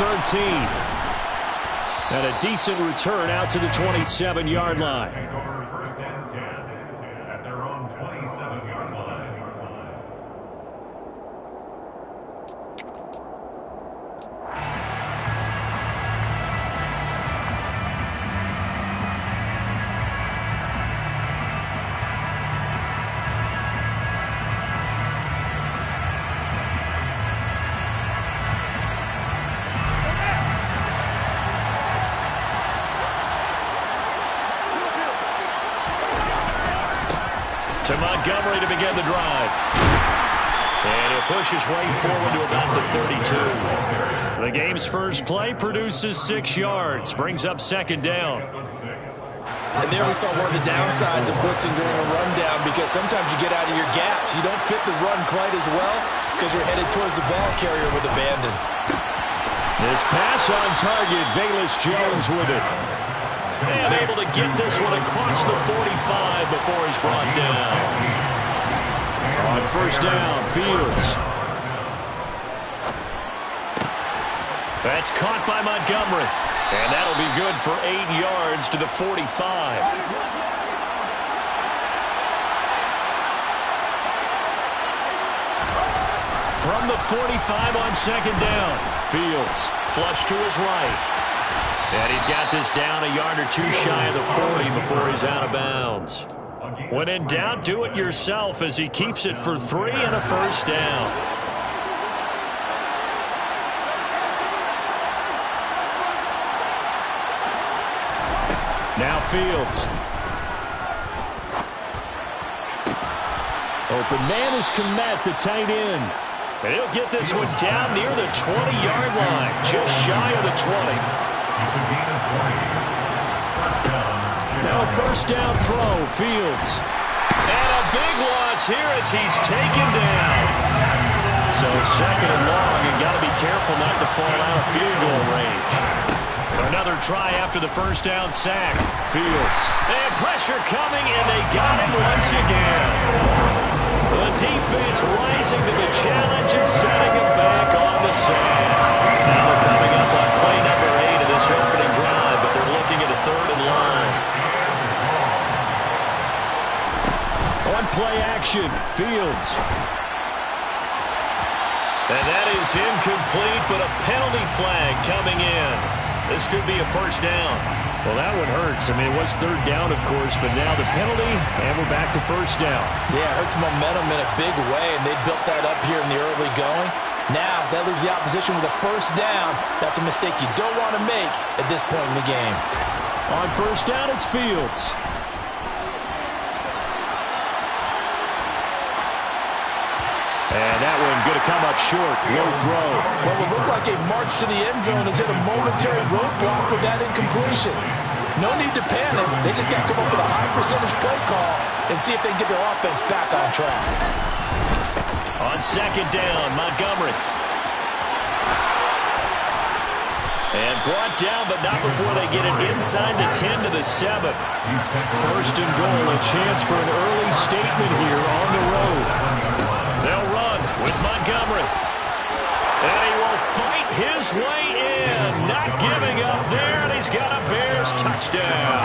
13. And a decent return out to the 27-yard line. Take over first and 10 at their own 27-yard line. To Montgomery to begin the drive. And he'll push his way forward to about the 32. The game's first play produces 6 yards. Brings up second down. And there we saw one of the downsides of blitzing during a rundown, because sometimes you get out of your gaps. You don't fit the run quite as well because you're headed towards the ball carrier with abandon. This pass on target. Velus Jones with it. And able to get this one across the 45 before he's brought down. On first down, Fields. That's caught by Montgomery. And that'll be good for 8 yards to the 45. From the 45 on second down, Fields flush to his right. And he's got this down a yard or two shy of the 40 before he's out of bounds. When in doubt, do it yourself as he keeps it for 3 and a first down. Now Fields. Open man is Kmet, the tight end. And he'll get this one down near the 20-yard line, just shy of the 20. Now first down throw, Fields. And a big loss here as he's taken down. So second and long, and got to be careful not to fall out of field goal range. Another try after the first down sack. Fields. And pressure coming, and they got him once again. The defense rising to the challenge and setting him back on the sand. Now they're coming up on play number 8 of this opening drive, but they're looking at a third and long. On play action, Fields. And that is incomplete, but a penalty flag coming in. This could be a first down. Well, that one hurts. I mean, it was third down, of course, but now the penalty, and we're back to first down. Yeah, it hurts momentum in a big way, and they built that up here in the early going. Now, that leaves the opposition with a first down. That's a mistake you don't want to make at this point in the game. On first down, it's Fields. And that one going to come up short. Low throw. What would look like a march to the end zone has hit a momentary roadblock with that incompletion. No need to panic. They just got to come up with a high percentage play call and see if they can get their offense back on track. On second down, Montgomery. And brought down, but not before they get it inside the 10 to the 7. First and goal, a chance for an early statement here on the road. They'll run with Montgomery. And he will fight his way in. Not giving up there, and he's got a Bears touchdown.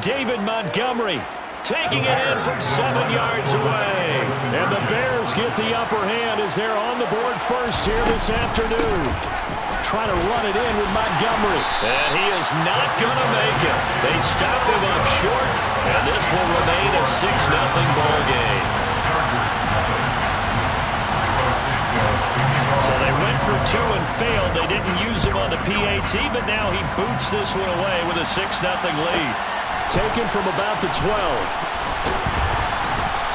David Montgomery taking it in from 7 yards away. And the Bears get the upper hand as they're on the board first here this afternoon. Trying to run it in with Montgomery. And he is not going to make it. They stop him up short, and this will remain a 6-0 ball game. So they went for 2 and failed. They didn't use him on the PAT, but now he boots this one away with a 6-0 lead. Taken from about the 12.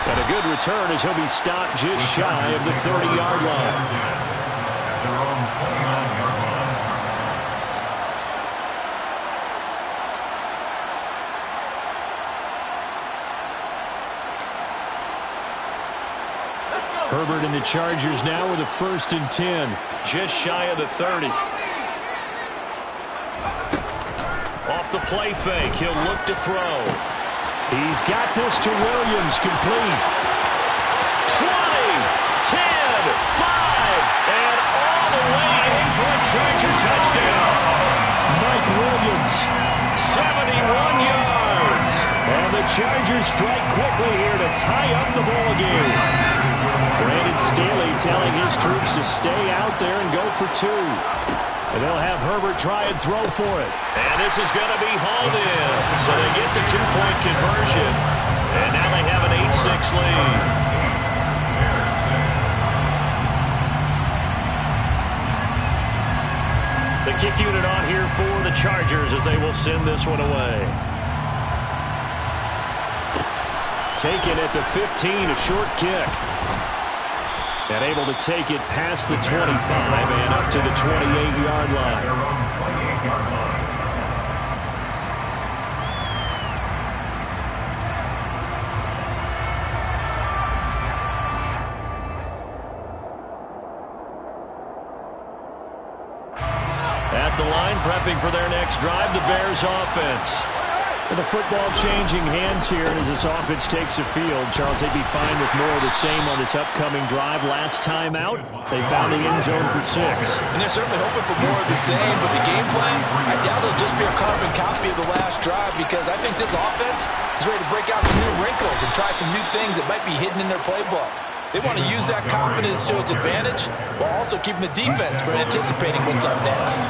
And a good return as he'll be stopped just shy of the 30-yard line. Herbert and the Chargers now with a 1st and 10. Just shy of the 30. Off the play fake, he'll look to throw. He's got this to Williams, complete. 20, 10, 5, and all the way in for a a Charger touchdown. Mike Williams, 71 yards. And the Chargers strike quickly here to tie up the ball game. Brandon Staley telling his troops to stay out there and go for two. And they'll have Herbert try and throw for it. And this is going to be hauled in. So they get the two-point conversion. And now they have an 8-6 lead. The kick unit on here for the Chargers as they will send this one away. Taken at the 15, a short kick. And able to take it past the 25 and up to the 28-yard line. At the line, prepping for their next drive, the Bears offense. And the football changing hands here as this offense takes the field. Charles, they'd be fine with more of the same on this upcoming drive. Last time out, they found the end zone for 6. And they're certainly hoping for more of the same, but the game plan, I doubt it'll just be a carbon copy of the last drive because I think this offense is ready to break out some new wrinkles and try some new things that might be hidden in their playbook. They want to use that confidence to its advantage while also keeping the defense from anticipating what's up next.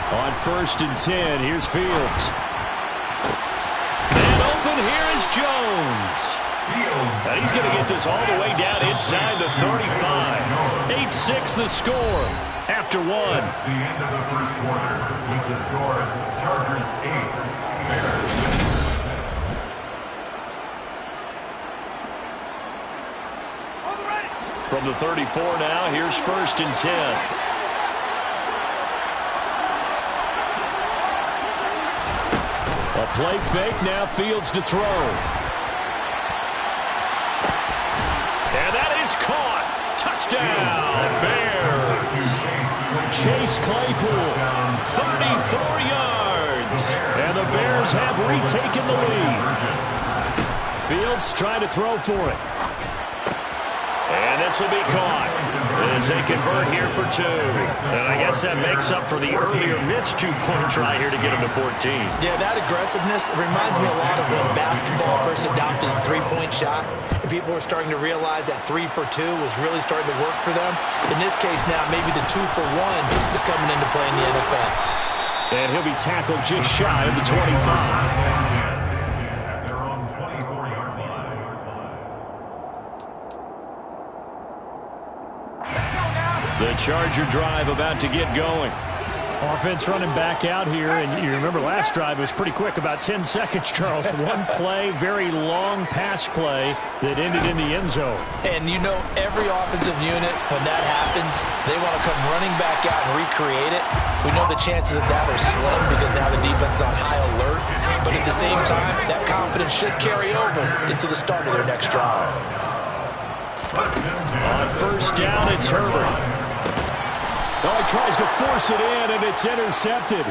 On 1st and 10, here's Fields. And open here is Jones. And he's going to get this all the way down inside the 35. 8-6 the score after one. That's the end of the first quarter. With the score, Chargers 8, Bears. From the 34 now, here's 1st and 10. A play fake, now Fields to throw. And that is caught. Touchdown, Bears. Chase Claypool, 34 yards. And the Bears have retaken the lead. Fields trying to throw for it. And this will be caught as they convert here for 2. And I guess that makes up for the earlier missed 2-point try here to get them to 14. Yeah, that aggressiveness, it reminds me a lot of when basketball first adopted the three-point shot. And people were starting to realize that 3 for 2 was really starting to work for them. In this case now, maybe the 2 for 1 is coming into play in the NFL. And he'll be tackled just shy of the 25. The Charger drive about to get going. Offense running back out here, and you remember last drive was pretty quick, about 10 seconds, Charles. One play, very long pass play that ended in the end zone. And you know every offensive unit, when that happens, they want to come running back out and recreate it. We know the chances of that are slim because now the defense is on high alert. But at the same time, that confidence should carry over into the start of their next drive. On 1st down, it's Herbert. Oh, he tries to force it in, and it's intercepted.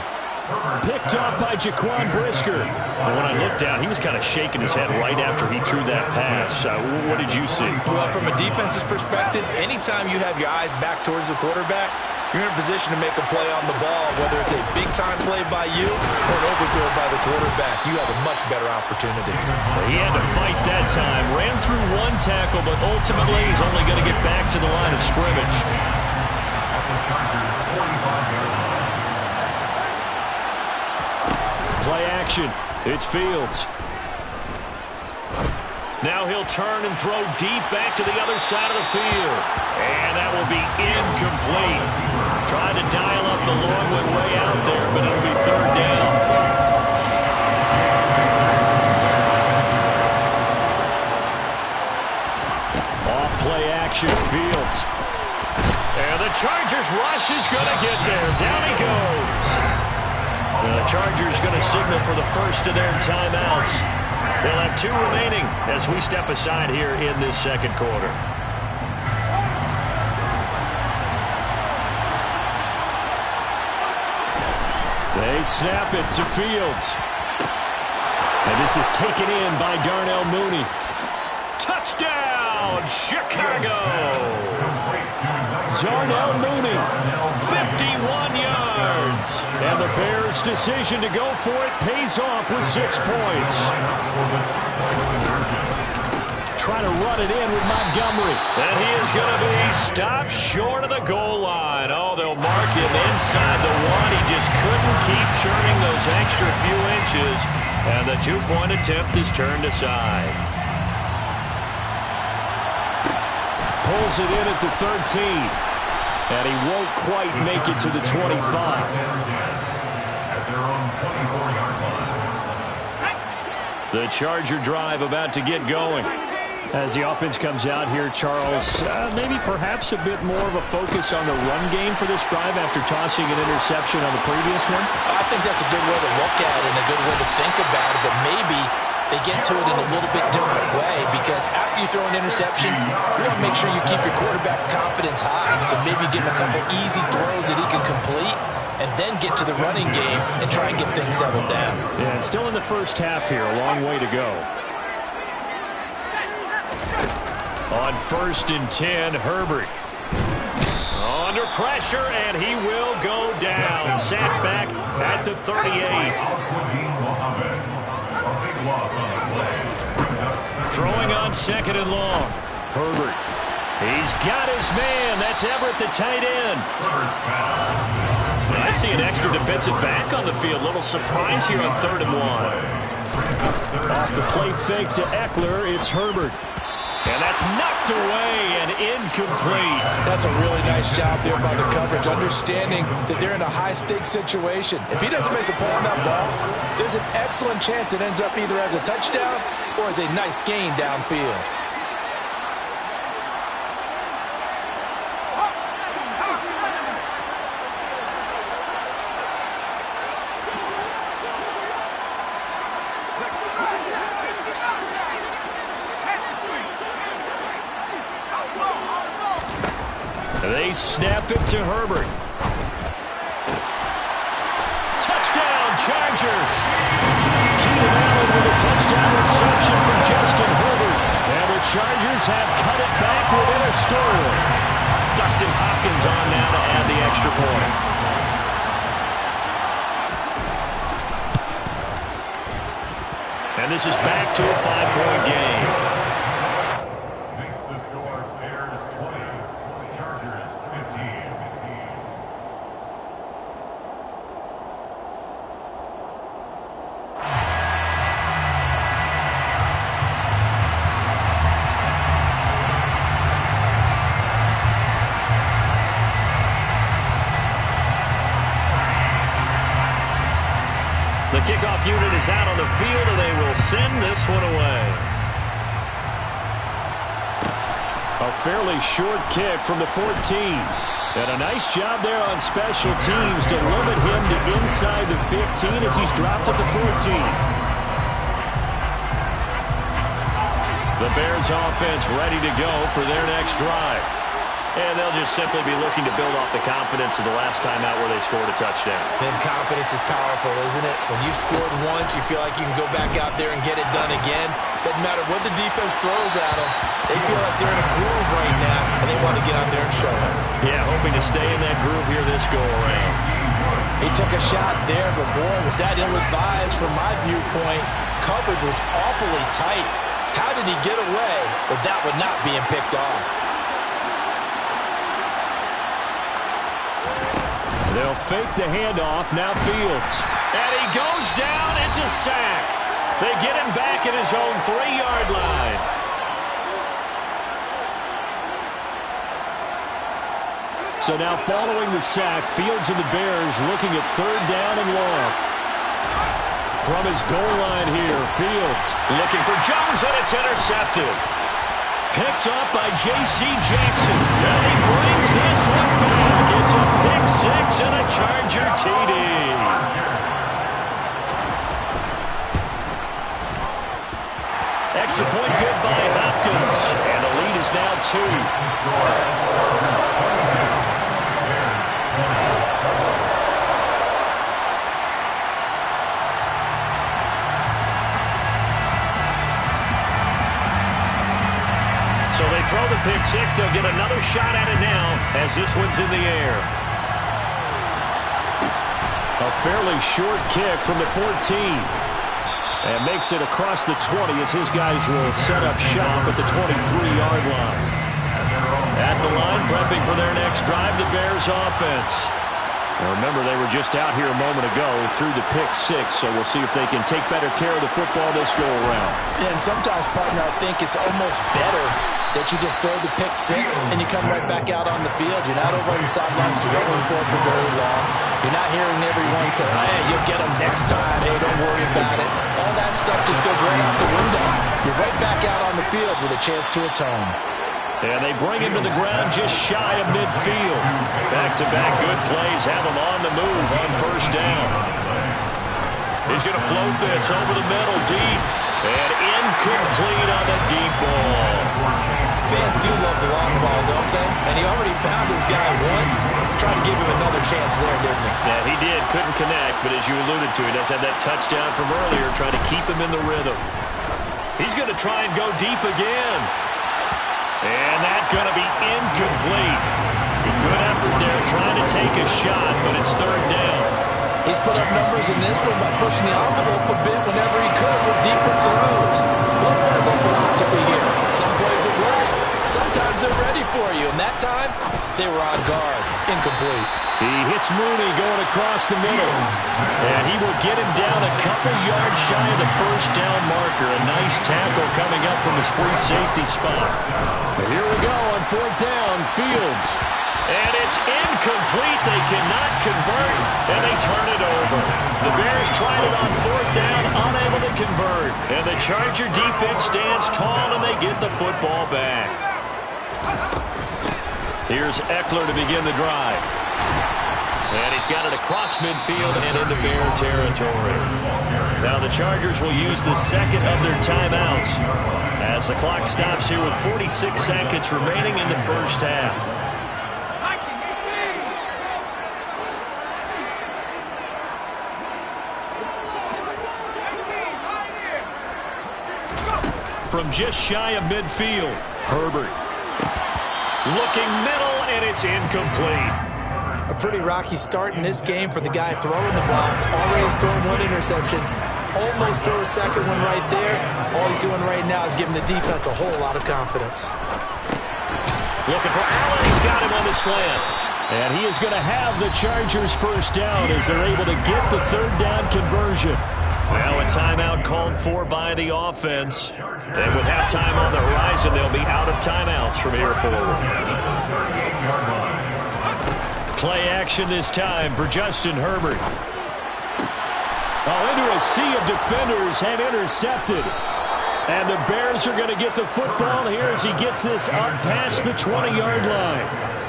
Picked off by Jaquan Brisker. And when I looked down, he was kind of shaking his head right after he threw that pass. What did you see? Well, from a defense's perspective, anytime you have your eyes back towards the quarterback, you're in a position to make a play on the ball, whether it's a big-time play by you or an overthrow by the quarterback. You have a much better opportunity. He had to fight that time. Ran through one tackle, but ultimately he's only going to get back to the line of scrimmage. Play action. It's Fields. Now he'll turn and throw deep back to the other side of the field. And that will be incomplete. Trying to dial up the long one way out there, but it'll be 3rd down. Off play action, Fields. And the Chargers rush is going to get there. Down he goes. The Chargers going to signal for the first of their timeouts. They'll have 2 remaining as we step aside here in this second quarter. They snap it to Fields. And this is taken in by Darnell Mooney. Touchdown! Touchdown, Chicago! Darnell Mooney, 51 yards. And the Bears' decision to go for it pays off with 6 points. Trying to run it in with Montgomery. And he is going to be stopped short of the goal line. Oh, they'll mark him inside the 1. He just couldn't keep churning those extra few inches. And the 2-point attempt is turned aside. Pulls it in at the 13. And he won't quite make it to the 25. At their own 24-yard line. The Charger drive about to get going. As the offense comes out here, Charles, maybe perhaps a bit more of a focus on the run game for this drive after tossing an interception on the previous one? I think that's a good way to look at it and a good way to think about it, but maybe they get to it in a little bit different way because after you throw an interception, you want to make sure you keep your quarterback's confidence high. So maybe give him a couple easy throws that he can complete and then get to the running game and try and get things settled down. Yeah, and still in the first half here, a long way to go. On 1st and 10, Herbert. Under pressure, and he will go down. Sacked back at the 38. Throwing on 2nd and long. Herbert. He's got his man. That's Everett, the tight end. I see an extra defensive back on the field. Little surprise here on 3rd and 1. Off the play fake to Eckler, it's Herbert. And that's knocked away and incomplete. That's a really nice job there by the coverage, understanding that they're in a high-stakes situation. If he doesn't make a play on that ball, there's an excellent chance it ends up either as a touchdown or as a nice gain downfield. They snap it to Herbert. Touchdown, Chargers. Keenan Allen with a touchdown reception from Justin Herbert. And the Chargers have cut it back within a score. Dustin Hopkins on now to add the extra point. And this is back to a 5-point game. Makes the score Bears 20, Chargers 15. The kickoff unit is out on the field, and they will send this one away. A fairly short kick from the 14. And a nice job there on special teams to limit him to inside the 15 as he's dropped at the 14. The Bears offense ready to go for their next drive. And they'll just simply be looking to build off the confidence of the last time out where they scored a touchdown. And confidence is powerful, isn't it? When you've scored once, you feel like you can go back out there and get it done again. Doesn't matter what the defense throws at them. They feel like they're in a groove right now, and they want to get out there and show it. Yeah, hoping to stay in that groove here this go-around. He took a shot there, but boy, was that ill-advised from my viewpoint. Coverage was awfully tight. How did he get away with that one not being picked off? They'll fake the handoff, now Fields. And he goes down, it's a sack. They get him back at his own 3-yard line. So now following the sack, Fields and the Bears looking at 3rd down and long. From his goal line here, Fields looking for Jones, and it's intercepted. Picked up by J.C. Jackson. And he brings this one back. It's a pick six and a Charger TD. Extra point good by Hopkins. And the lead is now 2. pick six. They'll get another shot at it now as this one's in the air. A fairly short kick from the 14. And makes it across the 20 as his guys will set up shop at the 23-yard line. At the line, prepping for their next drive, the Bears offense. Now remember, they were just out here a moment ago through the pick six, so we'll see if they can take better care of the football this go-around. Yeah, and sometimes, partner, I think it's almost better that you just throw the pick six and you come right back out on the field. You're not over on the sidelines struggling for it for very long. You're not hearing everyone say, hey, you'll get them next time. Hey, don't worry about it. All that stuff just goes right out the window. You're right back out on the field with a chance to atone. And they bring him to the ground just shy of midfield. Back-to-back good plays have him on the move on first down. He's going to float this over the middle deep. And incomplete on the deep ball. Fans do love the long ball, don't they? And he already found his guy once. Tried to give him another chance there, didn't he? Yeah, he did. Couldn't connect, but as you alluded to, he does have that touchdown from earlier, trying to keep him in the rhythm. He's going to try and go deep again. And that's going to be incomplete. Good effort there trying to take a shot, but it's third down. He's put up numbers in this one by pushing the envelope a bit whenever he could with deeper throws. Let's play a philosophy here. Some plays it works. Sometimes they're ready for you. And that time, they were on guard. Incomplete. He hits Mooney going across the middle. And he will get him down a couple yards shy of the first down marker. A nice tackle coming up from his free safety spot. And here we go on fourth down. Fields. And it's incomplete. They cannot convert, and they turn it over. The Bears tried it on fourth down, unable to convert. And the Charger defense stands tall, and they get the football back. Here's Eckler to begin the drive. And he's got it across midfield and into Bear territory. Now the Chargers will use the second of their timeouts as the clock stops here with 46 seconds remaining in the first half. From just shy of midfield, Herbert. Looking middle, and it's incomplete. A pretty rocky start in this game for the guy throwing the ball. Already has thrown one interception. Almost threw a second one right there. All he's doing right now is giving the defense a whole lot of confidence. Looking for Allen. He's got him on the slant. And he is going to have the Chargers first down as they're able to get the third down conversion. Now a timeout called for by the offense. And with halftime on the horizon, they'll be out of timeouts from here forward. Play action this time for Justin Herbert. Oh, into a sea of defenders and intercepted. And the Bears are going to get the football here as he gets this up past the 20-yard line.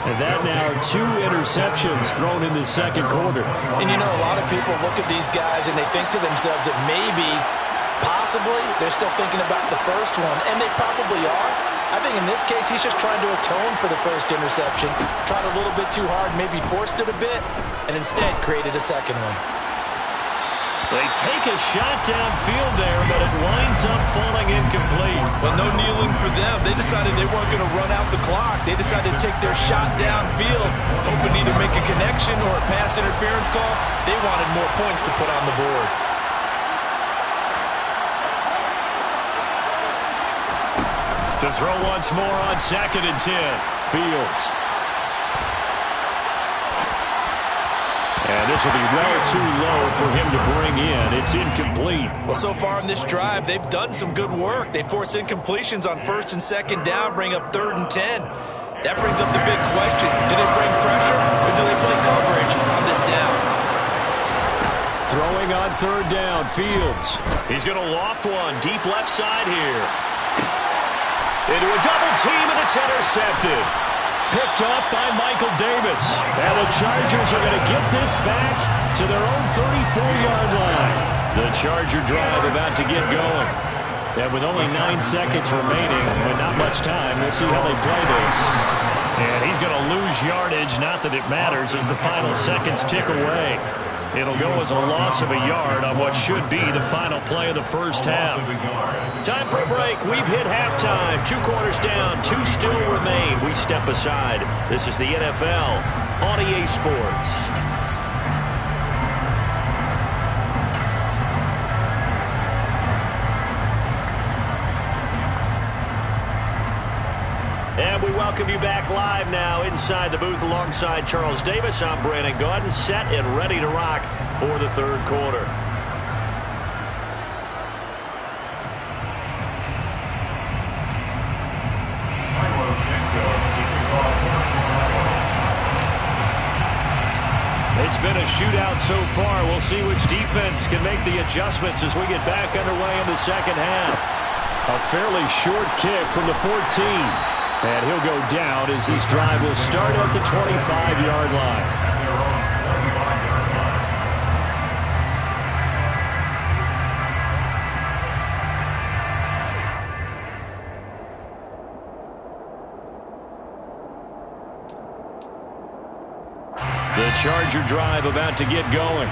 And that now 2 interceptions thrown in the second quarter. And you know, a lot of people look at these guys and they think to themselves that maybe, possibly, they're still thinking about the first one. And they probably are. I think in this case, he's just trying to atone for the first interception. Tried a little bit too hard, maybe forced it a bit, and instead created a second one. They take a shot downfield there, but it winds up falling incomplete. But no kneeling for them. They decided they weren't going to run out the clock. They decided to take their shot downfield, hoping to either make a connection or a pass interference call. They wanted more points to put on the board. To throw once more on 2nd and 10. Fields. And this will be well too low for him to bring in. It's incomplete. Well, so far in this drive, they've done some good work. They force incompletions on 1st and 2nd down, bring up 3rd and 10. That brings up the big question. Do they bring pressure or do they play coverage on this down? Throwing on 3rd down, Fields. He's going to loft one deep left side here. Into a double team, and it's intercepted. Picked up by Michael Davis. And the Chargers are going to get this back to their own 34-yard line. The Charger drive about to get going. And with only 9 seconds remaining, but not much time, we'll see how they play this. And he's going to lose yardage, not that it matters, as the final seconds tick away. It'll go as a loss of a yard on what should be the final play of the first half. Time for a break. We've hit halftime. 2 quarters down. 2 still remain. We step aside. This is the NFL on EA Sports. And we welcome you back live now inside the booth alongside Charles Davis. I'm Brandon Gaudin, set and ready to rock for the third quarter. It's been a shootout so far. We'll see which defense can make the adjustments as we get back underway in the second half. A fairly short kick from the 14. And he'll go down as this drive will start at the 25-yard line. The Charger drive about to get going.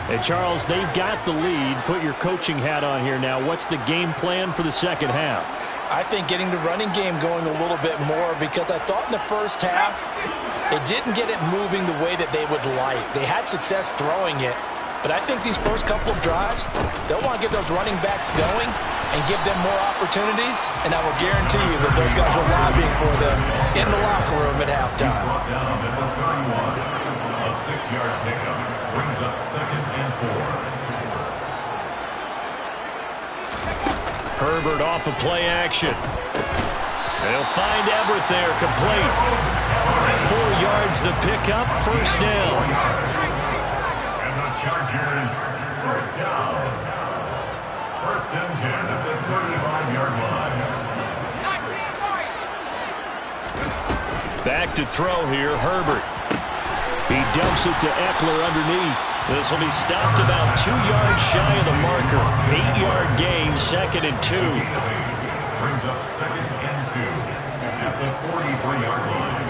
And Charles, they've got the lead. Put your coaching hat on here now. What's the game plan for the second half? I think getting the running game going a little bit more, because I thought in the first half it didn't get it moving the way that they would like. They had success throwing it, but I think these first couple of drives, they'll want to get those running backs going and give them more opportunities, and I will guarantee you that those guys were lobbying for them in the locker room at halftime. A 6-yard pickup brings up 2nd and 4. Herbert off of play action. They'll find Everett there, complete. 4 yards the pickup, first down. And the Chargers, first down. 1st and 10 at the 35-yard line. Back to throw here, Herbert. He dumps it to Eckler underneath. This will be stopped about 2 yards shy of the marker. 8-yard gain, 2nd and 2. Brings up 2nd and 2 at the 43-yard line.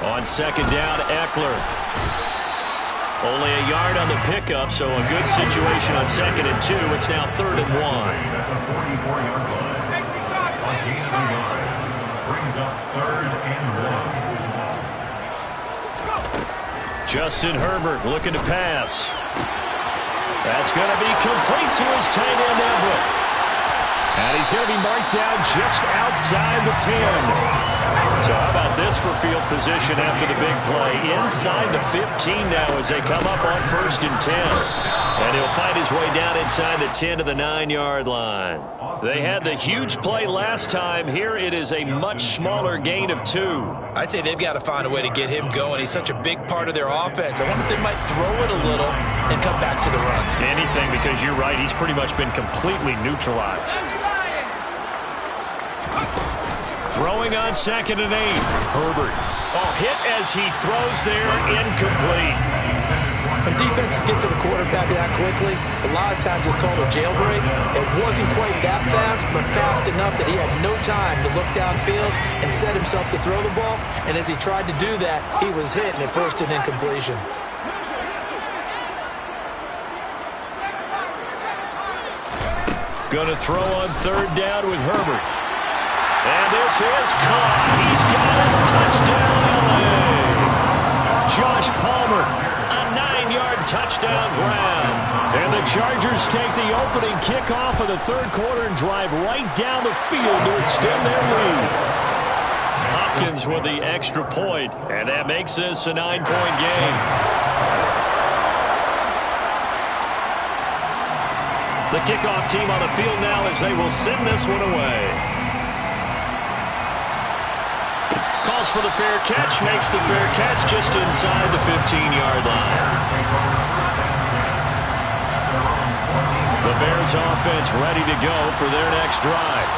On 2nd down, Eckler. Only a yard on the pickup, so a good situation on 2nd and 2. It's now 3rd and 1. At the 44-yard line. Brings up 3rd and 1. Justin Herbert looking to pass. That's going to be complete to his tight end, Everett. And he's going to be marked down just outside the 10. So how about this for field position after the big play? Inside the 15 now as they come up on 1st and 10. And he'll find his way down inside the 10 to the 9-yard line. They had the huge play last time. Here it is a much smaller gain of 2. I'd say they've got to find a way to get him going. He's such a big part of their offense. I wonder if they might throw it a little and come back to the run. Anything, because you're right. He's pretty much been completely neutralized. Throwing on 2nd and 8. Herbert. Oh, hit as he throws there, incomplete. When defenses get to the quarterback that quickly, a lot of times it's called a jailbreak. It wasn't quite that fast, but fast enough that he had no time to look downfield and set himself to throw the ball. And as he tried to do that, he was hit and it forced an incompletion. Going to throw on 3rd down with Herbert. And this is caught. He's got it. Touchdown, LA. Josh Palmer, a 9-yard touchdown grab. And the Chargers take the opening kickoff of the third quarter and drive right down the field to extend their lead. Hopkins with the extra point, and that makes this a 9-point game. The kickoff team on the field now as they will send this one away. Calls for the fair catch, makes the fair catch just inside the 15-yard line. The Bears offense ready to go for their next drive.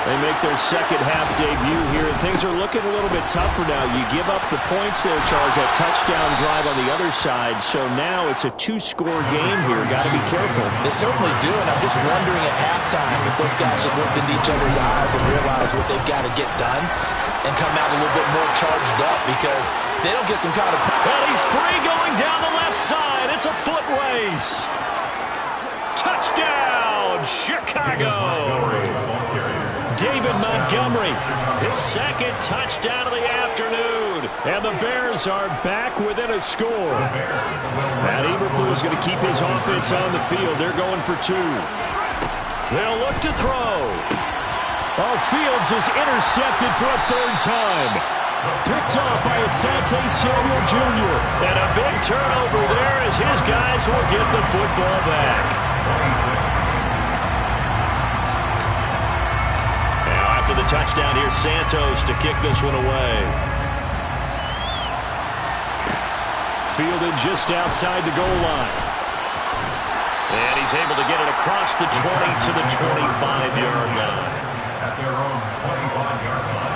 They make their second half debut here, and things are looking a little bit tougher now. You give up the points there, Charles, that touchdown drive on the other side. So now it's a two-score game here. Got to be careful. They certainly do, and I'm just wondering at halftime if those guys just looked into each other's eyes and realize what they've got to get done and come out a little bit more charged up, because they don't get some kind of... Well, he's free going down the left side. It's a foot race. Touchdown, Chicago. David Montgomery, his second touchdown of the afternoon. And the Bears are back within a score. Matt Eberflus going to keep his offense on the field. They're going for two. They'll look to throw. Oh, Fields is intercepted for a third time. Picked off by Asante Samuel Jr. And a big turnover there as his guys will get the football back. Now after the touchdown, here's Santos to kick this one away. Fielded just outside the goal line. And he's able to get it across the 20 to the 25-yard line. At their own 25-yard line.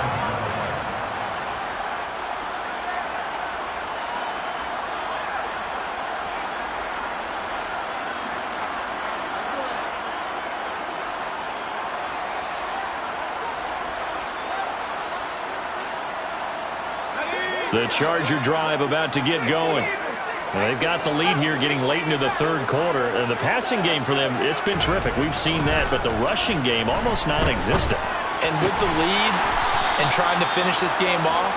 The Charger drive about to get going. They've got the lead here getting late into the third quarter. And the passing game for them, it's been terrific. We've seen that, but the rushing game almost non-existent. And with the lead and trying to finish this game off,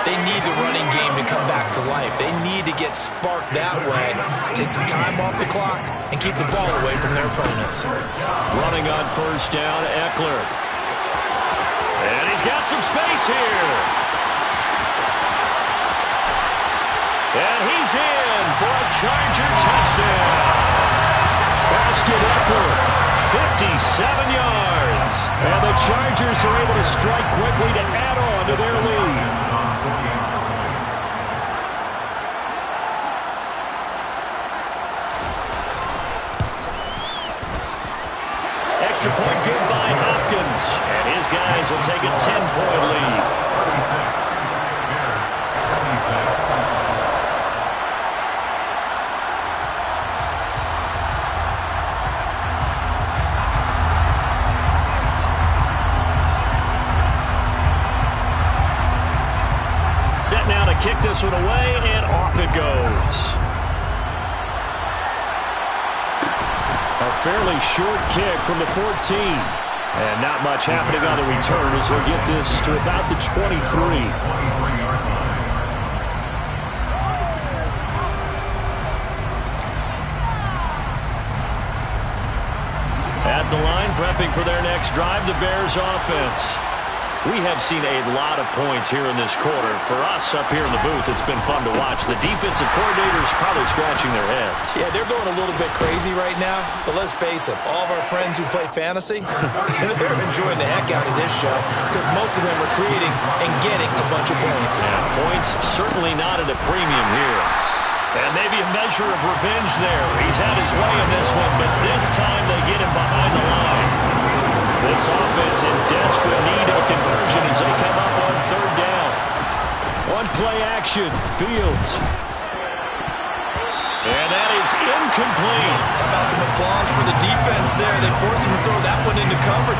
they need the running game to come back to life. They need to get sparked that way, take some time off the clock, and keep the ball away from their opponents. Running on first down, Eckler. And he's got some space here. And he's in for a Charger touchdown. Austin Eckler, 57 yards. And the Chargers are able to strike quickly to add on to their lead. Extra point good by Hopkins. And his guys will take a 10-point lead. Set now to kick this one away, and off it goes. A fairly short kick from the 14. And not much happening on the return as he'll get this to about the 23. At the line, prepping for their next drive, the Bears offense. We have seen a lot of points here in this quarter. For us up here in the booth, it's been fun to watch. The defensive coordinators probably scratching their heads. Yeah, they're going a little bit crazy right now. But let's face it, all of our friends who play fantasy, they're enjoying the heck out of this show because most of them are creating and getting a bunch of points. Yeah, points certainly not at a premium here. And maybe a measure of revenge there. He's had his way in this one, but this time they get him behind the line. This offense in desperate need of a conversion as they come up on third down. One play action, Fields. And that is incomplete. How about some applause for the defense there? They forced him to throw that one into coverage.